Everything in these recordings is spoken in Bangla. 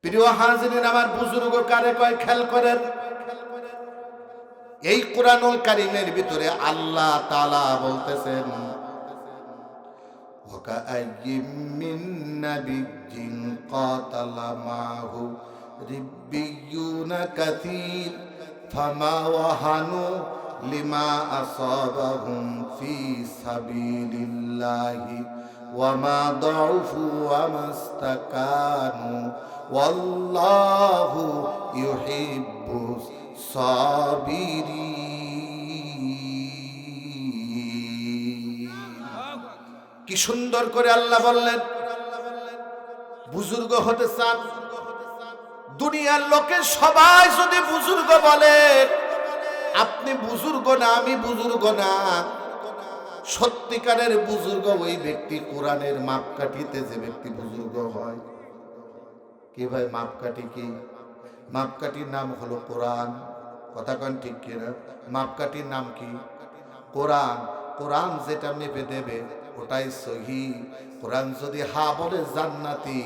প্রিয় হাজিরিন, আমার বুজুর্গ কারে কয় খেয়াল করেন। এই কোরআনুল কারীমের ভিতরে আল্লাহ তাআলা বলতেছেন, ওয়াকাআইয়িম মিন নাবিয়্যিন কাতালা মাহু রিব্বিয়ুনা কাসীর ফামা ওয়াহানু লিমা আসাবাহুম ফি সাবিলিল্লাহি ওয়ামা দাউফু ওয়ামাস্তাকানু ওয়াল্লাহু ইউহিব্বুস সাবিরিন। কি সুন্দর করে আল্লাহ বললেন, বুজুর্গ হতে চান, দুনিয়ার লোকে সবাই যদি বুজুর্গ বলে, আপনি বুজুর্গ না, আমি বুজুর্গ না, সত্যিকারের বুজুর্গ ওই ব্যক্তি কোরআনের মাপকাঠিতে যে ব্যক্তি বুজুর্গ হয়। কি ভাই, মাপকাঠি কি? মাপকাঠির নাম হলো কোরআন। কথা কন ঠিক কিনা? মাপকাঠির নাম কি? কোরআন। কোরআন যেটা মেপে দেবে ওটাই সহি। কোরআন যদি হা বলে জান্নাতি,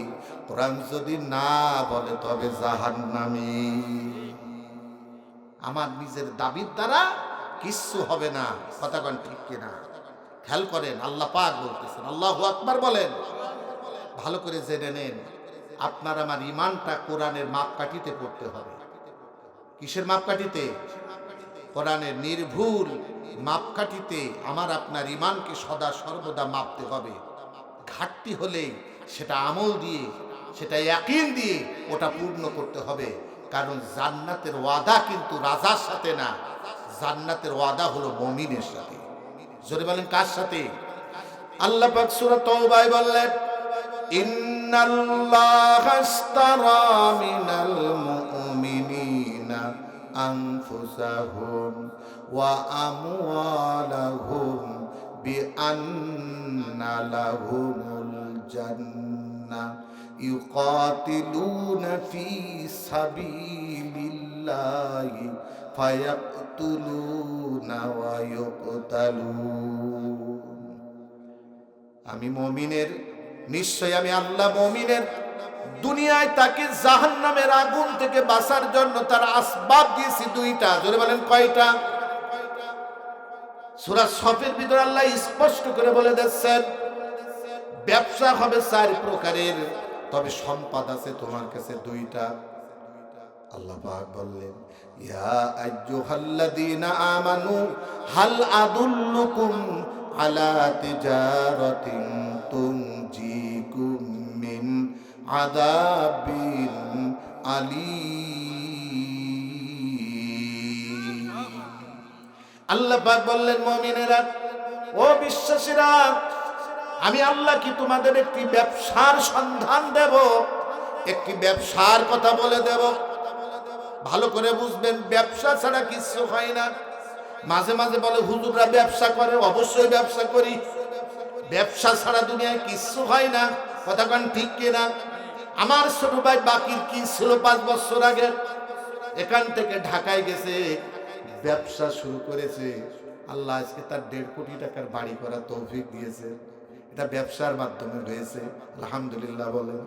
কোরআন যদি না বলে তবে জাহান্নামী। আমার নিজের দাবির দ্বারা কিচ্ছু হবে না। কথা কন ঠিক কিনা? খেয়াল করেন, আল্লাহ পাক বলতেছেন, আল্লাহু আকবার বলেন। ভালো করে জেনে নেন, আপনার আমার ইমানটা কোরআনের মাপকাঠিতে পড়তে হবে। কিসের মাপকাঠিতে? কোরআনের নির্ভুল মাপকাঠিতে আমার আপনার ইমানকে সদা সর্বদা মাপতে হবে। ঘাটতি হলে সেটা আমল দিয়ে, সেটা ইয়াকিন দিয়ে ওটা পূর্ণ করতে হবে। কারণ জান্নাতের ওয়াদা কিন্তু রাজার সাথে না, জান্নাতের ওয়াদা হলো মুমিনের সাথে। জোরে বলেন, কার সাথে? আল্লাহ পাক সূরা তাওবায় বললেন, ইন্নাল্লাহা আশতারা মিনাল মুমিনিনা আনফুসাহুম ওয়া আমওয়ালাহুম বিআন্না লাহুমুল জান্নাহ ইউকাতিলুনা ফি সাবিলিল্লাহি ফায়াকতুলুনা ওয়া ইউকতালুন। আমি মুমিনের, নিশ্চয় আমি আল্লাহ মুমিনের দুনিয়ায় তাকে জাহান্নামের আগুন থেকে বাঁচার জন্য তার আসবাব দিয়েছি দুইটা। জোরে বলেন, কয়টা? সূরা সফের ভিতরে আল্লাহ স্পষ্ট করে বলে দিচ্ছেন, ব্যবসা হবে 4 প্রকারের, তবে সম্পদ আছে তোমার কাছে দুইটা। আল্লাহ পাক বললেন, ইয়া আইয়ুহাল্লাযীনা আমানু হাল আদুল্লুকুম আলা তিজারাতিন তুনজিকুম মিন আযাবিন আলীম। আল্লাহ পাক বললেন, মুমিনেরা, ও বিশ্বাসীরা, আমি আল্লাহ কি তোমাদের একটি ব্যবসার সন্ধান দেব, একটি ব্যবসার কথা বলে দেব। ভালো করে বুঝবেন, ব্যবসা ছাড়া কিছু হয় না। মাঝে মাঝে বলে হুজুররা ব্যবসা করে, অবশ্যই ব্যবসা করি, ব্যবসা ছাড়া দুনিয়ায় কিছু হয় না। কথা কন ঠিক কিনা? আমার ছোট ভাই বাকির কি ছিল 5 বছর আগে, এখান থেকে ঢাকায় গেছে, ব্যবসা শুরু করেছে। আল্লাহ আজকে তার 1.5 কোটি টাকার বাড়ি করার তৌফিক দিয়েছে। এটা ব্যবসার মাধ্যমে হয়েছে, আলহামদুলিল্লাহ বলেন।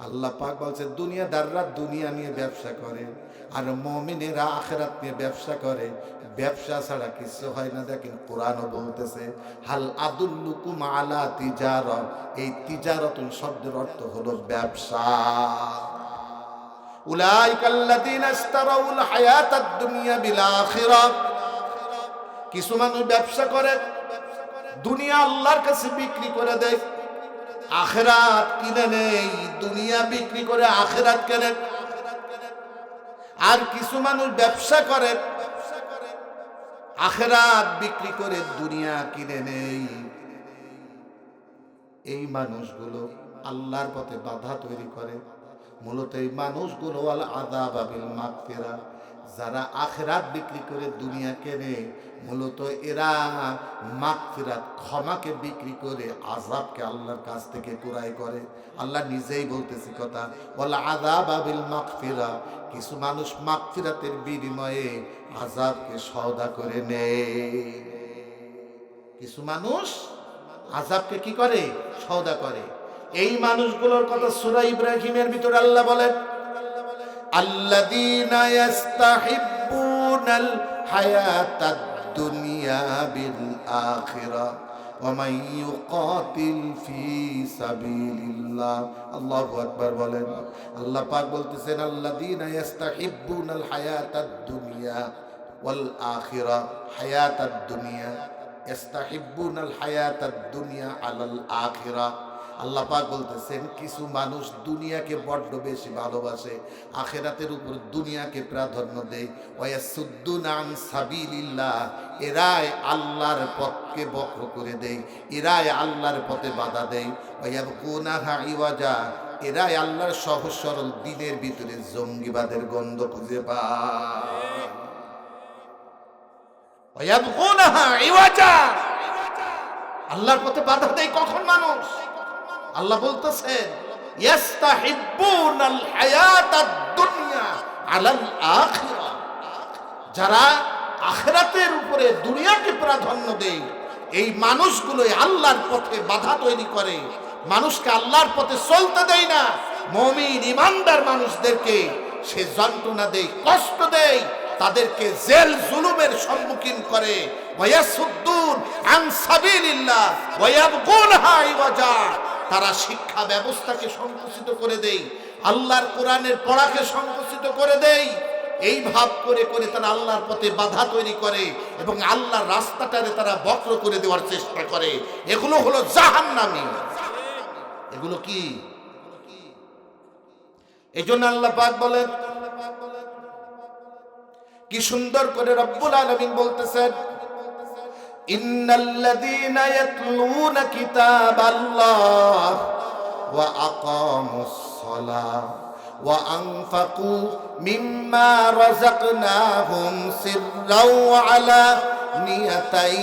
আল্লাহ পাক বলছে, দুনিয়াদাররা দুনিয়া নিয়ে ব্যবসা করে আর মুমিনেরা আখিরাত নিয়ে ব্যবসা করে। ব্যবসা ছাড়া কিছু হয় না। দেখেন, কোরআনও বলতেছে, হাল আদুল্লুকুম আলা তিজারা। এই তিজারাতুন শব্দের অর্থ হলো ব্যবসা। উলাইকাল্লাযীনা ইশতারাউল হায়াতাদ দুনিয়া বিল আখিরাহ। কিছু মানুষ ব্যবসা করে, দুনিয়া আল্লাহর কাছে বিক্রি করে দেয়, আখিরাত কিনে নেই। দুনিয়া বিক্রি করে আখিরাত কেনে। আর কিছু মানুষ ব্যবসা করে, আখিরাত বিক্রি করে দুনিয়া কিনে নেই। এই মানুষগুলো আল্লাহর পথে বাধা তৈরি করে। মূলত এই মানুষগুলো আল আযাব বিল মাগফিরা। যারা আখিরাত বিক্রি করে দুনিয়া কেনে, মূলত এরা মাগফিরাত, ক্ষমাকে বিক্রি করে আযাবকে আল্লাহর কাছ থেকে ক্রয় করে। আল্লাহ নিজেই বলতেছে কথা, ওয়াল আযাব বিল মাগফিরা। কিছু মানুষ মাগফিরাতের বিনিময়ে আযাবকে সওদা করে নেয়। কিছু মানুষ আযাবকে কি করে? সওদা করে। এই মানুষগুলোর কথা সূরা ইব্রাহিমের ভিতরে আল্লাহ বলেন, আল্লাযীনা ইস্তাহিব্বুনাল হায়াতাদ দুনিয়া বিল আখিরাহ ওয়া মান ইউকাতিল ফি সাবিলিল্লাহ। আল্লাহু আকবার বলেন। আল্লাহ পাক বলতেছেন আল্লাযীনা ইস্তাহিব্বুনাল হায়াতাদ দুনিয়া ওয়াল আখিরাহ। হায়াতাদ দুনিয়া, ইস্তাহিব্বুনাল হায়াতাদ দুনিয়া আলাল আখিরাহ। আল্লাহ পাক বলতেছেন কিছু মানুষ দুনিয়াকে বড্ড বেশি ভালোবাসে, আখিরাতের উপর দুনিয়াকে প্রাধান্য দেয়। ওয়ায়াসুদ্দুনা আন সাবিলিল্লাহ, এরাই আল্লাহর পথকে বক্র করে দেয়, এরাই আল্লাহর পথে বাধা দেয়। ওয়ায়াবকুনাহা ইওয়াজা, এরাই আল্লাহর সহজ সরল দিনের ভিতরে জঙ্গিবাদের গন্ধ খুঁজে পায়। ওয়ায়াবকুনাহা ইওয়াজা, আল্লাহর পথে বাধা দেয় কখন মানুষ? আল্লাহ বলতেছেন ইস্তাহিব্বুনাল হায়াতাদ দুনিয়া আলাল আখিরাহ, যারা আখিরাতের উপরে দুনিয়াকে প্রাধান্য দেয় এই মানুষগুলোই আল্লাহর পথে বাধা তৈরি করে, মানুষকে আল্লাহর পথে চলতে দেয় না। মুমিন ইমানদার মানুষদেরকে সে যন্ত্রণা দেয়, কষ্ট দেয়, তাদেরকে জেল জুলুমের সম্মুখীন করে। ওয়ায়াসুদ্দুন আন সাবিলিল্লাহ ওয়ায়াবগুনহা ইওয়াজা, তারা শিক্ষা ব্যবস্থাকে সংকুচিত করে দেয়, আল্লাহর কোরআনের পড়াকে সংকুচিত করে দেয়। এই ভাব করে করে তারা আল্লাহর পথে বাধা তৈরি করে এবং আল্লাহর রাস্তাটারে তারা বক্র করে দেওয়ার চেষ্টা করে। এগুলো হলো জাহান্নামী। এগুলো কি? এজন্য আল্লাহ পাক বলেন, কি সুন্দর করে রব্বুল আলামিন বলতেছেন ইন্নাল্লাযীনা ইয়াতলুনা কিতাবাল্লাহ ওয়া আকামুস সালাহ ওয়া আনফাকু মিম্মা রাযাকনাহুম সিররাও ওয়া আলানিয়াতাই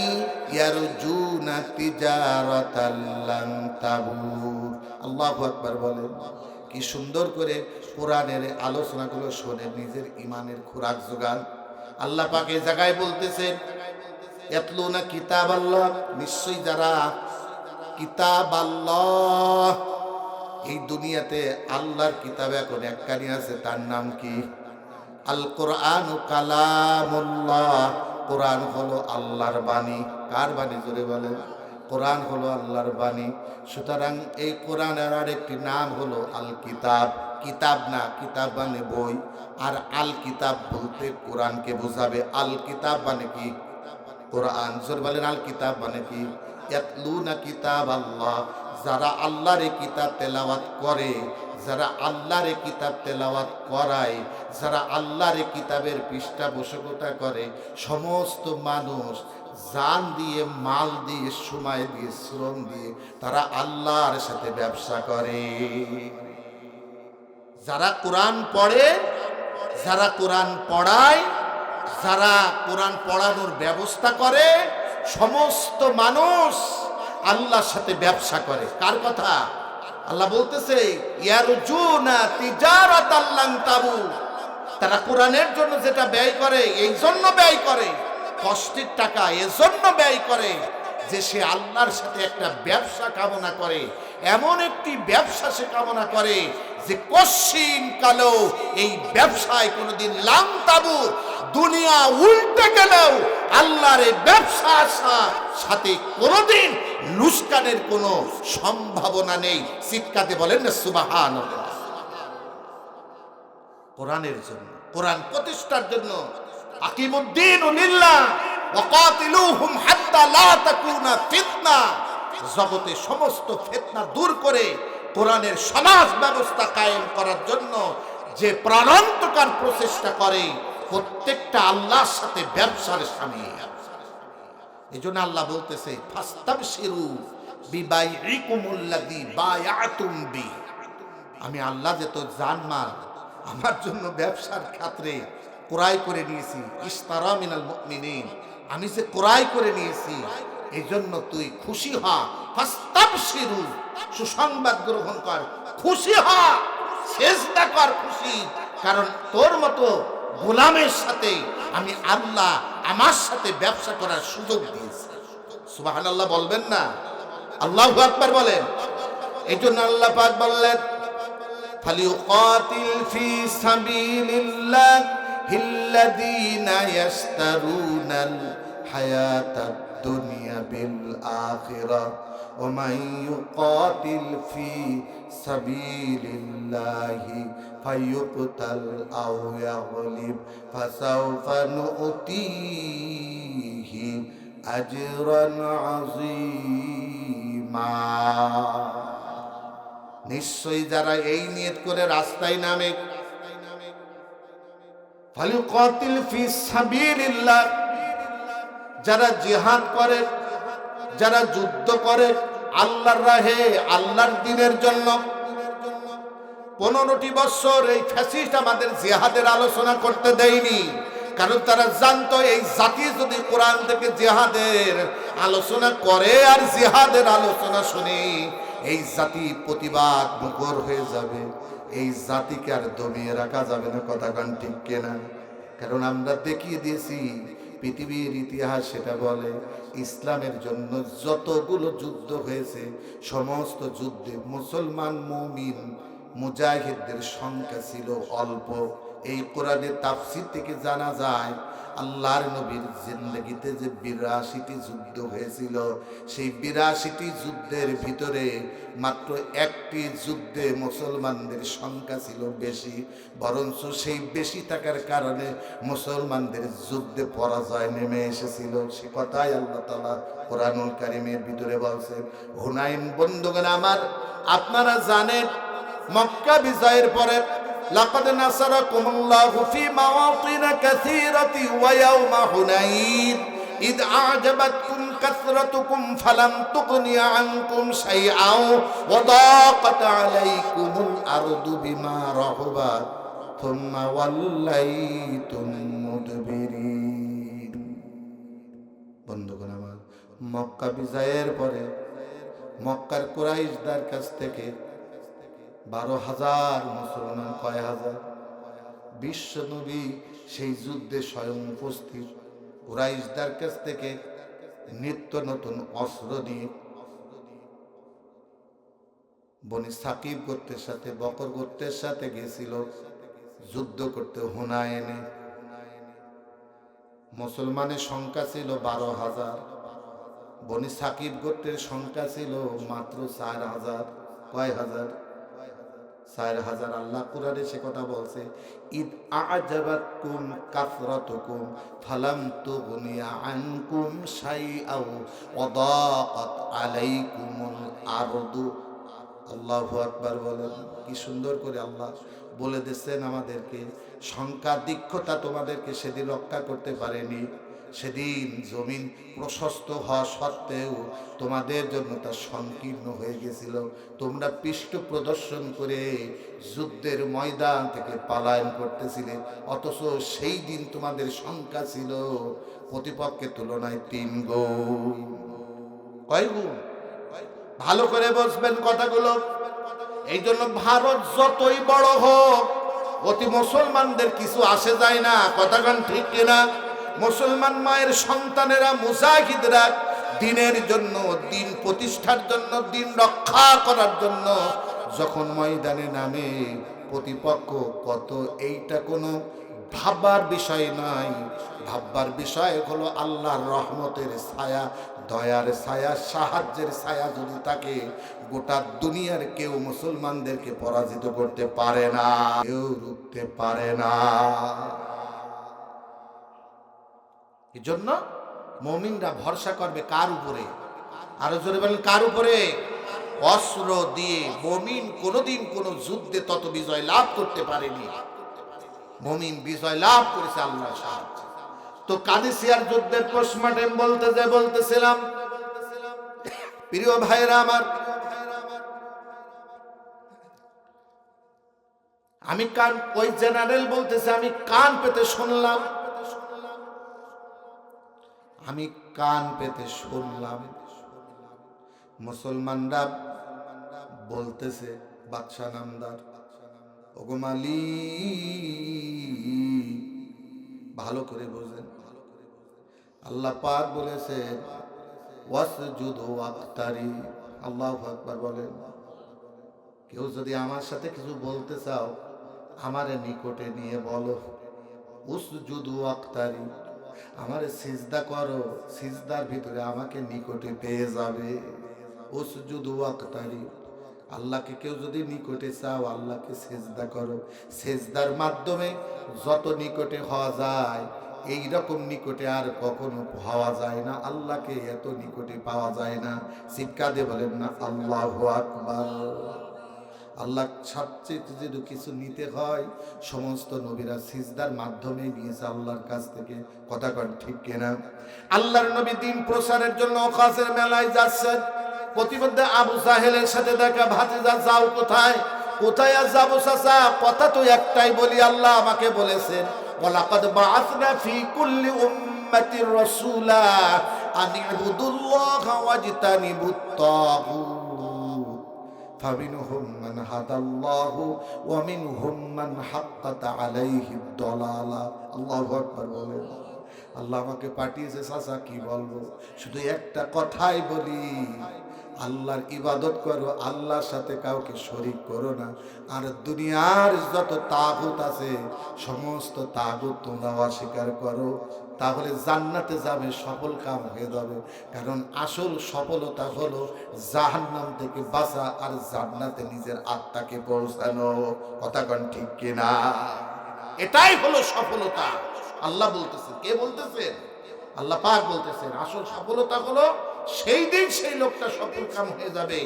ইয়ারজুনা তিজারাতাল লান তাবুর। আল্লাহু আকবার বলেন। কি সুন্দর করে কোরআনের আলোচনাগুলো শুনে নিজের ইমানের খোরাক যোগান। আল্লাহ পাক এই জায়গায় বলতেছেন ইয়াতলুনা কিতাবাল্লাহ, নিশ্চয়ই যারা কিতাবাল্লাহ, এই দুনিয়াতে আল্লাহর কিতাব এখন একখানি আছে, তার নাম কি? আল কোরআনু কালামুল্লাহ। কোরআন হলো আল্লাহর বাণী। কার বাণী? জোরে বলেন। কোরআন হলো আল্লাহর বাণী। সুতরাং এই কোরআনের আরেকটি নাম হলো আল কিতাব। কিতাব না, কিতাব মানে বই, আর আল কিতাব বলতে কোরআনকে বোঝাবে। আল কিতাব মানে কি? কোরআন। জোরে বলেন। আল কিতাব মানে কি? ইয়াতলুনা কিতাবাল্লাহ, যারা আল্লাহর কিতাব তেলাওয়াত করে, যারা আল্লাহর কিতাব তেলাওয়াত করায়, যারা আল্লাহর কিতাবের পৃষ্ঠপোষকতা করে, সমস্ত মানুষ জান দিয়ে, মাল দিয়ে, সময় দিয়ে, শ্রম দিয়ে তারা আল্লাহর সাথে ব্যবসা করে। যারা কোরআন পড়ে, যারা কোরআন পড়ায়, যারা কোরআন পড়ানোর ব্যবস্থা করে, সমস্ত মানুষ আল্লাহর সাথে ব্যবসা করে। কার কথা? আল্লাহ বলতেছে ইয়ারজুনা তিজারাতাল লান তাবুর। তারা কোরআনের জন্য যেটা ব্যয় করে, এই জন্য ব্যয় করে, কষ্টের টাকা এজন্য ব্যয় করে যে সে আল্লাহর সাথে একটা ব্যবসা কামনা করে, এমন একটি ব্যবসা সে কামনা করে যে কশিন কালো এই ব্যবসায় কোনোদিন লাম তাবুর, দুনিয়া উল্টে গেলেও আল্লাহর এই ব্যবসার সাথে কোনোদিন লুসকানের কোনো সম্ভাবনা নেই। চিৎকাতে বলেন না সুবহানাল্লাহ। কোরআনের জন্য, কোরআন প্রতিষ্ঠার জন্য আকিমুদ্দিন লিল্লাহ ওয়া কাতিলুহুম হাত্তা লা তাকুনা ফিতনা, জগতে সমস্ত ফিতনা দূর করে কোরআনের সমাজ ব্যবস্থা কায়েম করার জন্য যে প্রাণান্তকার প্রচেষ্টা করে, প্রত্যেকটা আল্লাহর সাথে ব্যবসার শামিল। এজন্য আল্লাহ বলতেছে ফাস্তাবশিরু বিবাইইকুমুল্লাযী বায়াতুম বি। আমি আল্লাহ যে তো জানমাল আমার জন্য ব্যবসার ক্ষেত্রে ক্রয় করে নিয়েছি, ইশতারা মিনাল মুমিনিন, আমি যে ক্রয় করে নিয়েছি, এই জন্য তুই খুশি হ। ফাস্তাবশিরু, সুসংবাদ গ্রহণ কর, খুশি হ, সেজদা কর খুশি, কারণ তোর মতো গোলামের সাথে আমি আল্লাহ আমার সাথে ব্যবসা করার সুযোগ দিয়েছি। সুবহানাল্লাহ বলবেন না? আল্লাহু আকবার বলেন। এই জন্য আল্লাহ পাক বললেন ফালিউকাতিল ফি সাবিলিল্লাহিল্লাযীনা ইয়াশতারুনাল হায়াতাদ দুনিয়া বিল আখিরাহ ওয়া মান ইউকাতিল ফি সাবিলিল্লাহি ফায়ুকতাল আও ইয়াগলিব ফাসাউফা নু'তিহি আজরান আযীমা। নিশ্চয়ই যারা এই নিয়ত করে রাস্তায় নামে, ফালিউকাতিল ফি সাবিলিল্লাহ, যারা জিহাদ করে, যারা যুদ্ধ করে আল্লাহর রাহে, আল্লাহর দ্বীনের জন্য। 15টি বছর এই ফ্যাসিস্ট আমাদের জিহাদের আলোচনা করতে দেয়নি, কারণ তারা জানতো এই জাতি যদি কোরআন থেকে জিহাদের আলোচনা করে আর জিহাদের আলোচনা শুনে এই জাতি প্রতিবাদ মুখর হয়ে যাবে, এই জাতিকে আর দমিয়ে রাখা যাবে না। কথা কান ঠিক কিনা? কারণ আমরা দেখিয়ে দিয়েছি, পৃথিবীর ইতিহাস সেটা বলে, ইসলামের জন্য যতগুলো যুদ্ধ হয়েছে সমস্ত যুদ্ধে মুসলমান মুমিন মুজাহিদদের সংখ্যা ছিল অল্প। এই কোরআনের তাফসীর থেকে জানা যায় আল্লাহর নবীর জিন্দেগিতে যে 82টি যুদ্ধ হয়েছিল, সেই 82টি যুদ্ধের ভিতরে মাত্র একটি যুদ্ধে মুসলমানদের সংখ্যা ছিল বেশি, বরঞ্চ সেই বেশি থাকার কারণে মুসলমানদের যুদ্ধে পরাজয় নেমে এসেছিল। সে কথাই আল্লাহ তাআলা কোরআনুল কারীমের ভিতরে বলছেন। হুনাইন বন্ধুগণ আমার, আপনারা জানেন মক্কা বিজয়ের পরে লাকাদ নাসারাকুমুল্লাহু ফি মাওয়াতিন কাসীরাতিন ওয়া ইয়াওমা হুনাইন ইদ আ'জাবাতকুম কাসরাতুকুম ফালাম তুগনি আনকুম শাইআন ওয়া দাকাত আলাইকুমুল আরদু বিমা রাহাবাত থুম্মা ওয়াল্লাইতুম মুদবিরিন। বন্ধুগণ আমার, মক্কা বিজয়ের পরে মক্কার কুরাইশদের কাছ থেকে 12,000 মুসলমান, কয় হাজার, বিশ্ব নবী সেই যুদ্ধে স্বয়ং উপস্থিত। কুরাইশদের কাছ থেকে নিত্য নতুন অস্ত্র নিয়ে বনি সাকিব গোত্রের সাথে, বকর গোত্রের সাথে গেছিল যুদ্ধ করতে হুনাইনে। মুসলমানের সংখ্যা ছিল 12,000, বনি সাকিব গোত্রের সংখ্যা ছিল মাত্র 4,000। কয় হাজার? 4,000। আল্লাহ কোরআনে সে কথা বলছে, ইদ আ'জাবাতকুম কাসরাতুকুম ফালাম তুগনি আনকুম শাইআও ওয়া দাকাত আলাইকুমুল আরদু। আল্লাহু আকবার বলেন। কি সুন্দর করে আল্লাহ বলে দিচ্ছেন আমাদেরকে, সংখ্যাধিক্যতা তোমাদেরকে সেদিন রক্ষা করতে পারেনি। সেদিন জমিন প্রশস্ত হওয়া সত্ত্বেও তোমাদের জন্য তা সংকীর্ণ হয়ে গেছিল। তোমরা পৃষ্ঠ প্রদর্শন করে যুদ্ধের ময়দান থেকে পলায়ন করতেছিলে, অথচ সেই দিন তোমাদের সংখ্যা ছিল প্রতিপক্ষের তুলনায় 3 গুণ। কয় গুণ? ভালো করে বুঝবেন কথাগুলো। এই জন্য ভারত যতই বড় হোক, অতি মুসলমানদের কিছু আসে যায় না। কথাগান ঠিক কিনা? মুসলমান মায়ের সন্তানেরা, মুজাহিদরা দিনের জন্য, দিন প্রতিষ্ঠার জন্য, দিন রক্ষা করার জন্য যখন ময়দানে নামে, প্রতিপক্ষ কত, এইটা কোনো ভাববার বিষয় নয়। ভাববার বিষয় হলো আল্লাহর রহমতের ছায়া, দয়ার ছায়া, সাহায্যের ছায়া যদি থাকে, গোটা দুনিয়ার কেউ মুসলমানদেরকে পরাজিত করতে পারে না, কেউ রুখতে পারে না। এই জন্য মুমিনরা ভরসা করবে কার উপরে? আরো জোরে বলেন, কার উপরে? অস্ত্র দিয়ে মুমিন কোনোদিন কোনো যুদ্ধে তত বিজয় লাভ করতে পারেনি। মুমিন বিজয় লাভ করেছে আল্লাহর সাহায্যে। তো কাদেসিয়ার যুদ্ধের পোস্টমর্টেম বলতেছিলাম, প্রিয় ভাইরা আমার, আমি কান, ওই জেনারেল বলতেছে, আমি কান পেতে শুনলাম, আমি কান পেতে শুনলাম মুসলমানরা বলতেছে, বাদশাহ নামদার, ওগো মালিক, ভালো করে বোঝেন, আল্লাহ পাক বলেছেন ওয়াসজুদু ওয়াক্তারি। আল্লাহু আকবার বলেন। কেউ যদি আমার সাথে কিছু বলতে চাও আমারে নিকটে নিয়ে বলো, উসজুদু ওয়াক্তারি, আমারে সিজদা করো, সিজদার ভিতরে আমাকে নিকটে পেয়ে যাবে। উসজুদু ওয়াক্তারি, আল্লাহকে কেউ যদি নিকটে চাও আল্লাহকে সেজদা করো, সেজদার মাধ্যমে যত নিকটে হওয়া যায় এই রকম নিকটে আর কখনো হওয়া যায় না, আল্লাহকে এত নিকটে পাওয়া যায় না। চিৎকার দিয়ে বলেন না আল্লাহু আকবার। আল্লাহ সবচেয়ে যদি কিছু নিতে হয় সমস্ত নবীরা সিজদার মাধ্যমে নিয়েছে আল্লাহর কাছ থেকে। কথা কন ঠিক কিনা? আল্লাহর নবী দিন প্রচারের জন্য ওকাসের মেলায় যাচ্ছেন। প্রতিমধ্যে আবু জাহেলের সাথে দেখা, ভাতিজা যাও কোথায়? কোথায় আর যাবো চাচা, কথা তো একটাই বলি, আল্লাহ আমাকে বলেছেন ওয়ালাকাদ বাআসনা ফি কুল্লি উম্মাতির রাসূলা আন ইবুদুল্লাহা ওয়াজতানিবুত তাগুত ফামিনহুম মান হাদাল্লাহু ওয়া মিনহুম মান হাক্কাত আলাইহিদ দালালা। আল্লাহু আকবার বলেন। আল্লাহ আমাকে পাঠিয়েছে চাচা, কি বলবো? শুধু একটা কথাই বলি, আল্লাহর ইবাদত করো, আল্লাহর সাথে কাউকে শরীক করো না। আর দুনিয়ার যত তাগুত আছে সমস্ত তাগুত তোমরা অস্বীকার করো, তাহলে জান্নাতে যাবে, সফল কাম হয়ে যাবে। কারণ আসল সফলতা হলো জাহান্নাম থেকে বাঁচা আর জান্নাতে নিজের আত্মাকে পৌঁছানো। কথা কন ঠিক কিনা? এটাই হলো সফলতা। আল্লাহ বলতেছেন। কে বলতেছেন? আল্লাহ পাক বলতেছেন আসল সফলতা হলো সেই দিন সেই লোকটা সফল কাম হয়ে যাবে।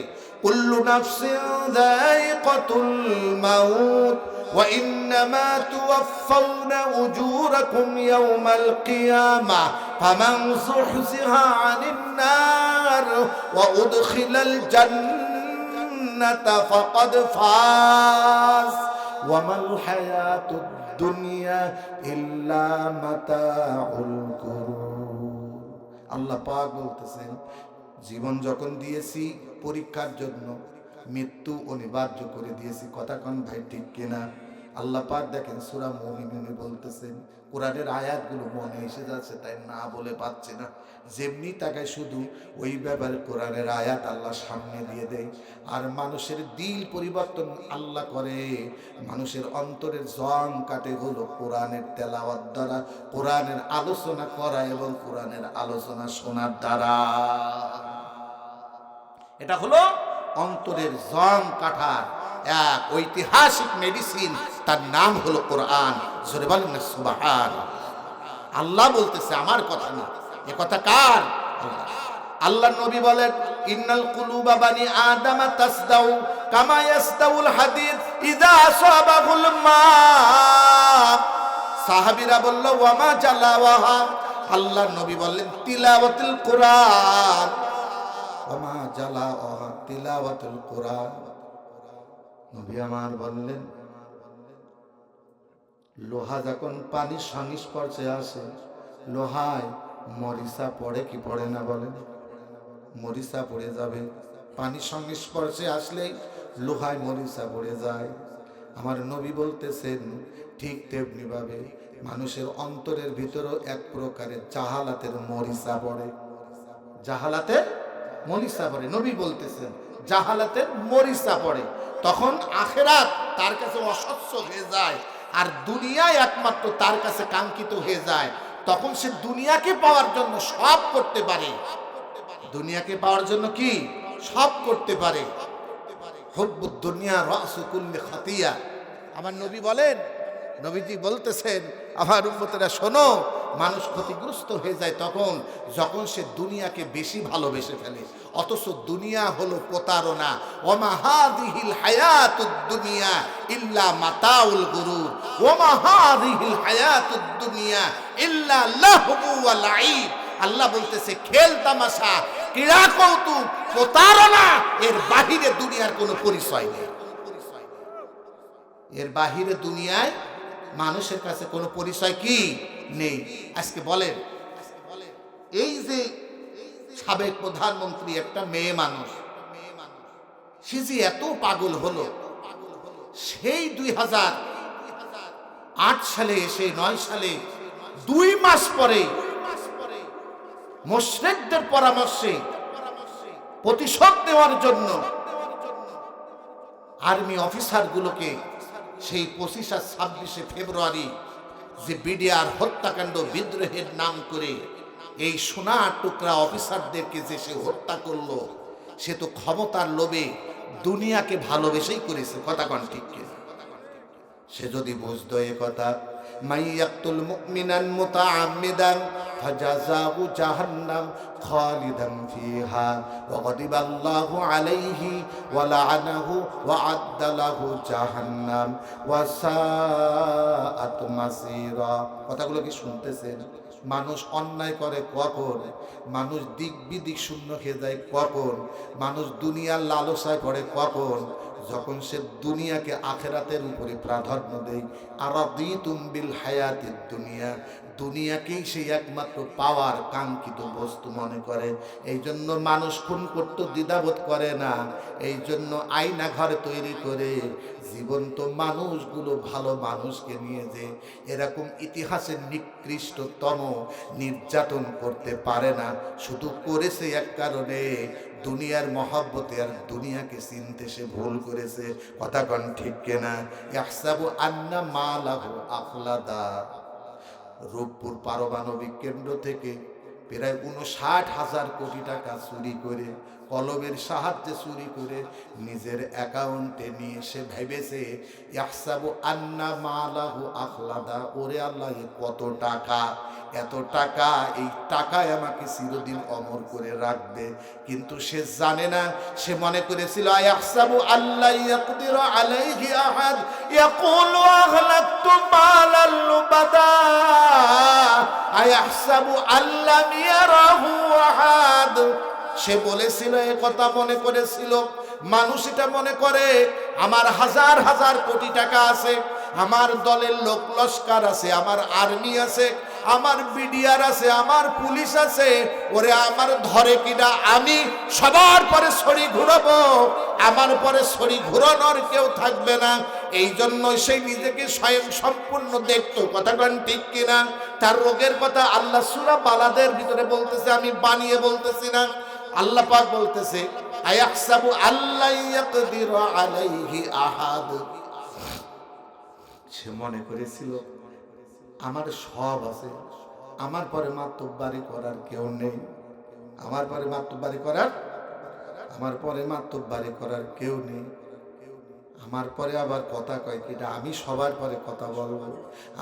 কুল্লু নাফসিন যায়িকাতুল মাউত ওয়া ইন্নামা তুওয়াফাউনা উজুরাকুম ইয়াওমাল কিয়ামাহ ফামান যুহজিহা আনিন নার ওয়া উদখিলাল জান্নাতা ফাকাদ ফাজ ওয়া মাল হায়াতুদ দুনিয়া ইল্লা মাতাউল গুরুর। আল্লাহ পাক বলতেছেন জীবন যখন দিয়েছি পরীক্ষার জন্য, মৃত্যু অনিবার্য করে দিয়েছি। কথা কন ভাই ঠিক কিনা? আল্লাহ পাক দেখেন সূরা মুমিনুনে বলতেছেন, কোরআনের আয়াতগুলো মনে এসে যাচ্ছে তাই না বলে পাচ্ছি না, যেমনি তাকায় শুধু ওই ব্যাপারে কোরআনের আয়াত আল্লাহ সামনে দিয়ে দেয়। আর মানুষের দিল পরিবর্তন আল্লাহ করে, মানুষের অন্তরের জং কাটে হলো কোরআনের তেলাওয়াত দ্বারা, কোরআনের আলোচনা করা এবং কোরআনের আলোচনা শোনার দ্বারা। এটা হলো অন্তরের জং কাটার এক ঐতিহাসিক মেডিসিন, তার নাম হলো কোরআন। জোরে বলেন না সুবহানাল্লাহ। আল্লাহ বলতেছে, আমার কথা না, এ কথা কার? আল্লাহ। আল্লাহ নবী বলেন ইন্নাল কুলুবা বানি আদামা তাসদাউ কামা ইয়াসদাউল হাদিদ ইযা আসাবাহুল মা। সাহাবীরা বলল ওয়া মা জালাওয়াহা। আল্লাহ নবী বললেন তিলাওয়াতুল কোরআন। ওয়া মা জালাওয়াহা তিলাওয়াতুল কোরআন। নবী আমার বললেন লোহা যখন পানির সংস্পর্শে আসে লোহায় মরিচা পড়ে কি পড়ে না? বলেন। মরিচা পড়ে যাবে। পানির সংস্পর্শে আসলেই লোহায় মরিচা পড়ে যায়। আমার নবী বলতেছেন ঠিক তেমনি ভাবে মানুষের অন্তরের ভিতরেও এক প্রকারের জাহালাতের মরিচা পড়ে। জাহালাতের মরিচা পড়ে। নবী বলতেছেন জাহালাতের মরিচা পড়ে। তখন আখিরাত তার কাছে অস্বচ্ছ হয়ে যায় আর দুনিয়ায় একমাত্র তার কাছে কাঙ্ক্ষিত হয়ে যায়। তখন সে দুনিয়াকে পাওয়ার জন্য সব করতে পারে। দুনিয়াকে পাওয়ার জন্য কি সব করতে পারে। হুব্বুদ দুনিয়া রাসু কুল্লি খাতিয়া। আমার নবী বলেন, নবীজি বলতেছেন আমার উম্মতেরা শোনো, মানুষ ক্ষতিগ্রস্ত হয়ে যায় তখন যখন সে দুনিয়াকে বেশি ভালোবেসে ফেলে। অথচ দুনিয়া হলো প্রতারণা। ওমা হাযিহিল হায়াতুদ দুনিয়া ইল্লা মাতাউল গুরুর। ওমা হাযিহিল হায়াতুদ দুনিয়া ইল্লা লাহবু ওয়া লাঈব। আল্লাহ বলতেছে খেল তামাশা, ক্রীড়া কৌতুক, প্রতারণা, এর বাহিরে দুনিয়ার কোনো পরিচয় নেই। এর বাহিরে দুনিয়ায় মানুষের কাছে কোনো পরিচয় কি নেই। আজকে বলেন এই যে সাবেক প্রধানমন্ত্রী একটা মেয়ে মানুষ, সে যে এত পাগল হলো, সেই 2008 সালে এসে 9 সালে 2 মাস পরে মুশরিকদের পরামর্শে প্রতিশোধ নেওয়ার জন্য আর্মি অফিসারগুলোকে সেই 25 আর 26 ফেব্রুয়ারি যে বিডিআর হত্যাকাণ্ড বিদ্রোহের নাম করে এই সোনার টুকরা অফিসারদেরকে যে সে হত্যা করলো, সে তো ক্ষমতার লোভে দুনিয়াকে ভালোবেসেই করেছে। কথা কোন ঠিক কিনা? সে যদি বুঝতো এ কথা, মাইয়াকতুল মুমিনান মুতাআম্মিদান ফাজাযাহু জাহান্নাম খালিদান ফিহা ওয়া গাদিবাল্লাহু আলাইহি ওয়া লাআনাহু ওয়া আদ্দা লাহু জাহান্নাম ওয়া সাআত মাসীরা। কথাগুলো কি শুনতেছেন? মানুষ অন্যায় করে কখন, মানুষ দিক বিদিক শূন্য হয়ে যায় কখন, মানুষ দুনিয়ার লালসায় পড়ে কখন, যখন সে দুনিয়াকে আখেরাতের উপরে প্রাধান্য দেয়। আরাদিতুম বিল হায়াতিদ দুনিয়া, দুনিয়াকেই সেই একমাত্র পাওয়ার কাঙ্ক্ষিত বস্তু মনে করে। এই জন্য মানুষ খুন করতে দ্বিধাবোধ করে না। এই জন্য আয়না ঘর তৈরি করে জীবন্ত মানুষগুলো ভালো মানুষকে নিয়ে যে এরকম ইতিহাসের নিকৃষ্টতম নির্যাতন করতে পারে না, শুধু করেছে এক কারণে, দুনিয়ার মহব্বতে আর দুনিয়াকে চিনতে সে ভুল করেছে। কথা কন ঠিক কিনা? ইহসাবু আন্না মালাহু আখলাদা। রূপপুর পারমাণবিক কেন্দ্র থেকে প্রায় 59,000 কোটি টাকা চুরি করে, কলমের সাহায্যে চুরি করে নিজের অ্যাকাউন্টে নিয়ে সে ভেবেছে ইহসাবু আন্না মালাহু আখলাদা, ওরে আল্লাহ কত টাকা, এত টাকা, এই টাকায় আমাকে চিরদিন অমর করে রাখবে। কিন্তু সে জানে না, সে মনে করেছিল ইহসাবু আল্লা ইয়াকদিরু আলাইহি আহাদ ইয়াকুলু আহলাকতু মালাল লুবাদা ইহসাবু আল্লা ইয়ারাহু আহাদ। সে বলেছিল, এ কথা মনে করেছিল, মানুষ এটা মনে করে আমার হাজার হাজার কোটি টাকা আছে, আমার দলের লোক লস্কর আছে, আমার আর্মি আছে, আমার বিডিআর আছে, আমার পুলিশ আছে, ওরে আমার ধরে কিনা আমি সবার পরে ছড়ি ঘুরাবো, আমার পরে ছড়ি ঘুরানোর কেউ থাকবে না। এই জন্য সেই নিজেকে স্বয়ং সম্পূর্ণ দেখতো। কথা কন ঠিক কিনা? তার রোগের কথা আল্লাহ সূরা বালাদের ভিতরে বলতেছে, আমি বানিয়ে বলতেছি না। আল্লাহ পাক বলতেছে আয়াহসাবু আল্লা ইয়াকদিরু আলাইহি আহাদ। সে মনে করেছিল আমার সব আছে, আমার পরে মাতব্বারি করার কেউ নেই, আমার পরে মাতব্বারি করার কেউ নেই। আমার পরে আবার কথা কয় কিটা, আমি সবার পরে কথা বলবো,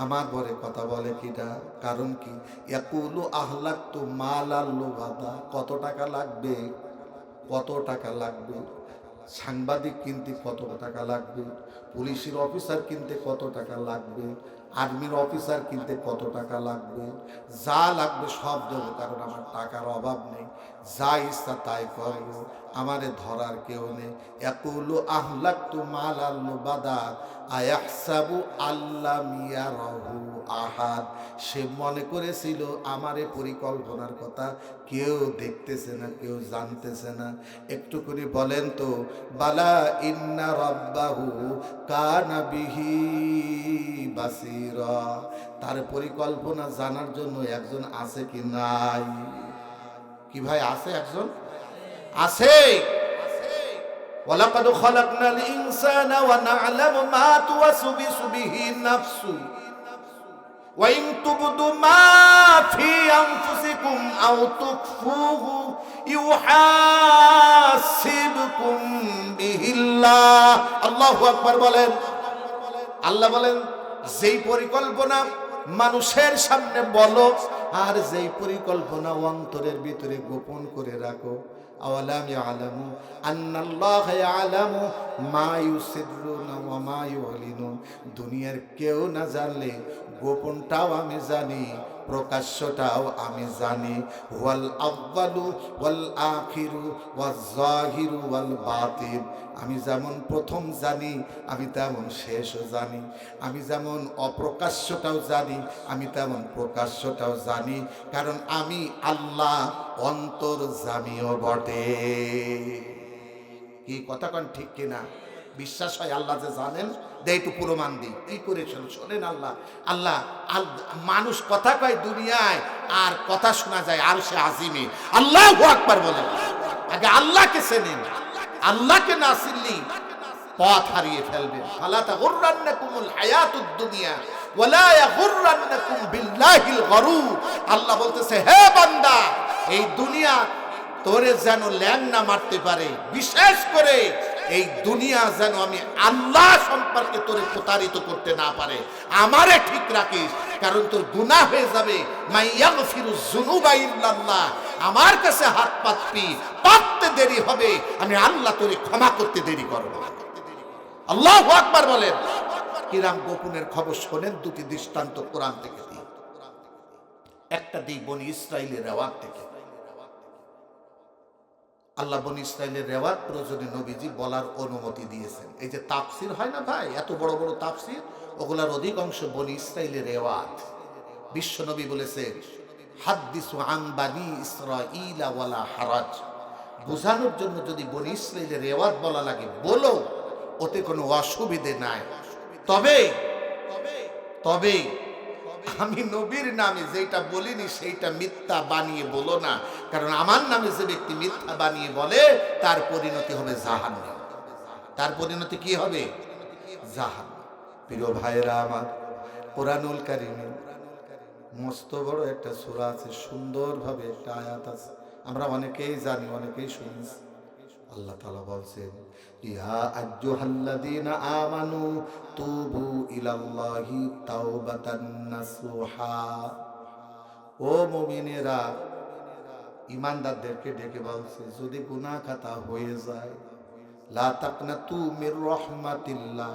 আমার পরে কথা বলে কিটা। কারণ কি? ইয়াকুলু আহলাকতু মালাল লুবাদা। কত টাকা লাগবে, কত টাকা লাগবে, সাংবাদিক কিনতে কত টাকা লাগবে, পুলিশের অফিসার কিনতে কত টাকা লাগবে, আর্মির অফিসার কিনতে কত টাকা লাগবে, যা লাগবে সব দেবো, কারণ আমার টাকার অভাব নেই, যা ইচ্ছা তাই করবো, আমারে ধরার কেউ নেই। ইয়াকুলু আহলাকতু মালাল লুবাদা আয়াহসাবু আল্লা ইয়ারাহু আহাদ। সে মনে করেছিল আমারে পরিকল্পনার কথা কেউ দেখতেছে না, কেউ জানতেছে না। একটু করে বলেন তো, বালা ইন্না রাব্বাহু কানা বিহি বাসীরা। তার পরিকল্পনা জানার জন্য একজন আছে কি নাই? কি ভাই আছে? একজন আছে। ওয়ালাকাদ খালাকনাল ইনসানা ওয়া না'লামু মা তুওয়াসবিসু বিহি নাফসু ওয়া ইন তুবদু মা ফি আনফুসিকুম আও তুখফুহু ইউহাসিবকুম বিহিল্লাহ। আল্লাহু আকবার বলেন। আল্লাহ বলেন, যেই পরিকল্পনা মানুষের সামনে বলো আর যেই পরিকল্পনা অন্তরের ভিতরে গোপন করে রাখো, আওয়ালাম ইয়ালামু আন্নাল্লাহা ইয়ালামু মা ইউসিররুনা ওয়া মা ইউলিনুন। দুনিয়ার কেউ না জানলে গোপনটাও আমি জানি, প্রকাশ্যটাও আমি জানি। ওয়াল আউয়ালু ওয়াল আখিরু ওয়াজ জাহিরু ওয়াল বাতিন। আমি যেমন প্রথম জানি, আমি তেমন শেষও জানি। আমি যেমন অপ্রকাশ্যটাও জানি, আমি তেমন প্রকাশ্যটাও জানি। কারণ আমি আল্লাহ অন্তর্যামীও বটে। কি কথা কন ঠিক কিনা? বিশ্বাস হয় আল্লাহ যে জানেন? দে একটু প্রমাণ দিই। কি করে শোনেন? আল্লাহ মানুষ কথা কয় দুনিয়ায়, আর কথা শোনা যায় আর সে আজিমে। আল্লাহু আকবার বলেন। আগে আল্লাহকে চেনেন। আল্লাহকে না চিনলি পথ হারিয়ে ফেলবেন। ফালা তাগুররান্নাকুমুল হায়াতুদ দুনিয়া ওয়ালা ইয়াগুররান্নাকুম বিল্লাহিল গরুর। আল্লাহ বলতেছে, হে বান্দা, এই দুনিয়া তোরে যেন ল্যাংনা মারতে পারে, বিশেষ করে এই দুনিয়া যেন আমি আল্লাহ সম্পর্কে তোরে প্রতারিত করতে না পারে। আমারে ঠিক রাখিস, কারণ তোর গুনাহ হয়ে যাবে। মাইয়াগফিরুজ যুনুবা ইল্লাল্লাহ, আমার কাছে হাত পাততে দেরি হবে, আমি আল্লাহ তোরে ক্ষমা করতে দেরি করব। আল্লাহু আকবার বলেন। কিরাম গোপনের খবর শোনেন, দুটি দৃষ্টান্ত কোরআন থেকে দিই। একটা দিই বনি ইসরাইলের রেওয়াত থেকে। আল্লাহ বনি ইসরাইলের রেওয়াত প্রয়োজনে নবীজি বলার অনুমতি দিয়েছেন। এই যে তাফসির হয় না ভাই, এত বড় বড় তাফসির, ওগুলার অধিকাংশ বনি ইসরাইলের রেওয়াত। বিশ্ব নবী বলেছেন, হাদ্দিসু আন বানি ইসরাঈলা ওয়ালা হারাজ। বোঝানোর জন্য যদি বনি ইসরাইলের রেওয়াত বলা লাগে বলো, ওতে কোনো অসুবিধে নাই। তবে তবে আমি নবীর নামে যেটা বলিনি সেইটা মিথ্যা বানিয়ে বলো না, কারণ আমার নামে যে ব্যক্তি মিথ্যা বানিয়ে বলে তার পরিণতি হবে জাহান্নাম। তার পরিণতি কি হবে? জাহান্নাম। প্রিয় ভাইরা আমার, কোরআনুল কারীমে মস্ত বড় একটা সূরা আছে, সুন্দরভাবে একটা আয়াত আছে, আমরা অনেকেই জানি, অনেকেই শুনেছি। আল্লাহ তাআলা বলছেন, ইয়া আইয়ুহাল্লাযীনা আমানু তুবু ইলাল্লাহি তাওবাতান নাসুহা। ও মুমিনেরা, ঈমানদারদেরকে ডেকে বলছে, যদি গুনাহ খাতা হয়ে যায়, লা তাকনাতু মির রাহমাতিল্লাহ,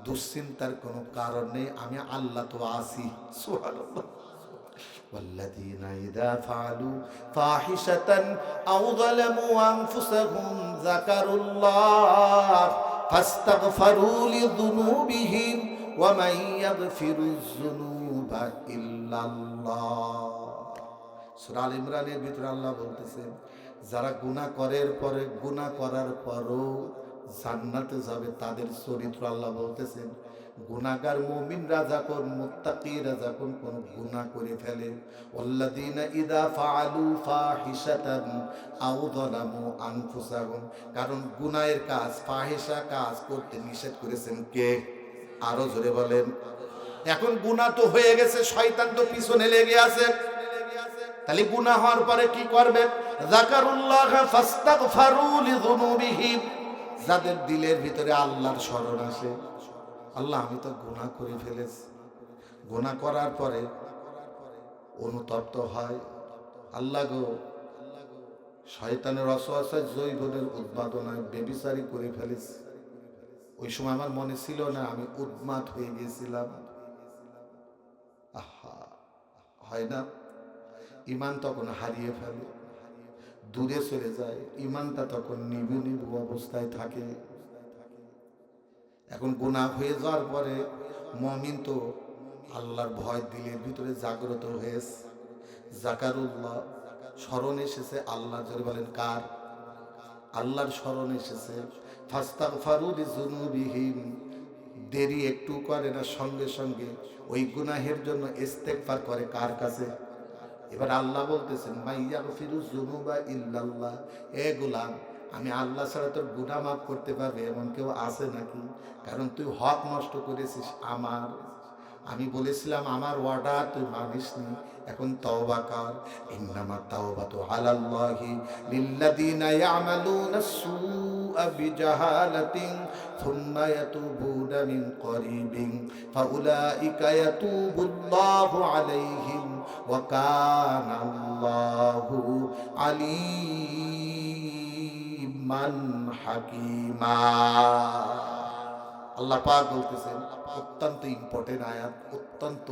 দুশ্চিন্তার কোনো কারণ নেই, আমি আল্লাহ তো আছি। সুবহানাল্লাহ। والذين إذا فعلوا فاحشة أو ظلموا أنفسهم ذكروا الله فاستغفروا لذنوبهم ومن يغفر الذنوب إلا الله। সূরা আল ইমরানের ভিতরে আল্লাহ বলতেছেন, যারা গুনাহ করার পরও জান্নাতে যাবে তাদের চরিত্র আল্লাহ বলতেছেন। গুনাহগার মুমিনরা যখন, মুত্তাকিরা যখন কোন গুনাহ করে ফেলে, ওয়াল্লাযীনা ইযা ফাআলু ফাহিশাতান আও যালামু আনফুসাহুম, কারণ গুনাহের কাজ, ফাহিশা কাজ করতে নিষেধ করেছেন কে? আরো জোরে বলেন। এখন গুনাহ তো হয়ে গেছে, শয়তান তো পিছনে লেগে আছে, তাহলে গুনাহ হওয়ার পরে কি করবে? যাকারুল্লাহ ফাস্তাগফারু লিযুনুবিহিম, যাদের দিলের ভিতরে আল্লাহর স্মরণ আসে, আল্লাহ আমি তো গুনাহ করে ফেলেছি, গুনাহ করার পরে অনুতপ্ত হয়, আল্লাহ গো, শয়তানের ওয়াসওয়াসায় যৌবনের উদ্মাদনায় বেবিচারি করে ফেলেছি, ওই সময় আমার মনে ছিল না, আমি উন্মাদ হয়ে গিয়েছিলাম। আহা, হয় না? ঈমান তখন হারিয়ে ফেলে, দূরে চলে যায়, ঈমানটা তখন নিভু নিভু অবস্থায় থাকে। এখন গুনাহ হয়ে যাওয়ার পরে মুমিন তো আল্লাহর ভয় দিলের ভিতরে জাগ্রত হয়েছে, যাকারুল্লাহ, স্মরণ এসেছে আল্লাহ। জোরে বলেন কার? আল্লাহর স্মরণ এসেছে। ফাস্তাগফারু লিযুনুবিহিম, দেরি একটু করে না, সঙ্গে সঙ্গে ওই গুনাহের জন্য ইস্তেগফার করে কার কাছে? এবার আল্লাহ বলতেছেন, মাইয়াগফিরুজ যুনুবা ইল্লাল্লাহ, এ গোলাম, আমি আল্লাহ ছাড়া তোর গুনাহ মাফ করতে পারবে এমন কেউ আছে নাকি? কারণ তুই হক নষ্ট করেছিস আমার, আমি বলেছিলাম আমার ওয়ার্ডার তুই মানিসনি, এখন তওবা কর। ইন্নামা তাওবাতু আলাল্লাহি লিল্লাযিনা ইয়ামালুনাস সুআ বিজাহালাতিন থুম্মা ইয়াতুবুনা মিন করিবিন ফাউলাইকা ইয়াতুবুল্লাহু আলাইহিম ওয়া কানা আল্লাহু আলিমান হাকিমা। আল্লাহ পাক বলতেছেন, অত্যন্ত ইম্পর্টেন্ট আয়াত, অত্যন্ত